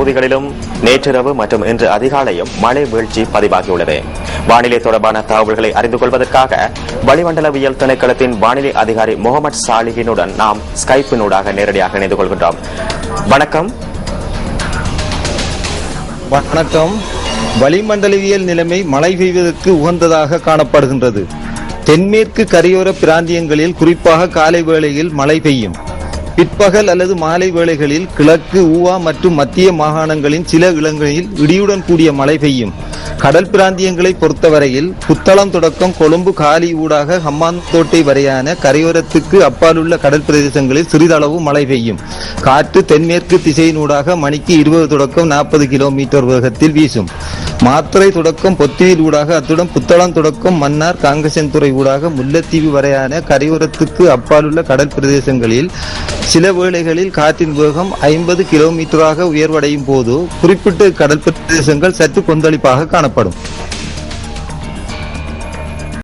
பகுதிகளிலும் நேற்றிரவு மற்றும் இன்று அதிகாலையும் மழை வீழ்ச்சி பதிவாகியுள்ளது. வானிலை தொடர்பான தகவல்களை அறிந்து கொள்வதற்காக வளிமண்டலவியல் திணைக்களத்தின் வானிலை அதிகாரி முகமது சாலிஹினுடன் நாம் ஸ்கைப்பினூடாக நேரடியாக இணைந்து கொள்கின்றோம். வணக்கம். வணக்கம். வளிமண்டலவியல் நிலைமை மழை பெய்வதற்கு உகந்ததாக காணப்படுகின்றது. தென்மேற்கு கரையோர பிராந்தியங்களில் குறிப்பாக காலை வேளையில் மழை பெய்யும். பிற்பகல் அல்லது மாலை வேளைகளில் கிழக்கு, ஊவா மற்றும் மத்திய மாகாணங்களின் சில இடங்களில் இடியுடன் கூடிய மழை பெய்யும். கடல் பிராந்தியங்களை பொறுத்தவரையில் புத்தளம் தொடக்கம் கொழும்பு காலி ஊடாக ஹம்பாந்தோட்டை வரையான கரையோரத்துக்கு அப்பாலுள்ள கடல் பிரதேசங்களில் சிறிதளவு மழை பெய்யும். காற்று தென்மேற்கு திசையினூடாக மணிக்கு 20 தொடக்கம் 40 கிலோமீட்டர் வேகத்தில் வீசும். மாத்தறை தொடக்கம் பொத்தியில் ஊடாக அத்துடன் புத்தளம் தொடக்கம் மன்னார் காங்கசன்துறை ஊடாக முல்லைத்தீவு வரையான கரையோரத்துக்கு அப்பாலுள்ள கடல் பிரதேசங்களில் சில வேளைகளில் காற்றின் வேகம் 50 கிலோமீட்டராக உயர்வடையும் போது குறிப்பிட்ட கடல் பிரதேசங்கள் சற்று கொந்தளிப்பாக காணப்படும்.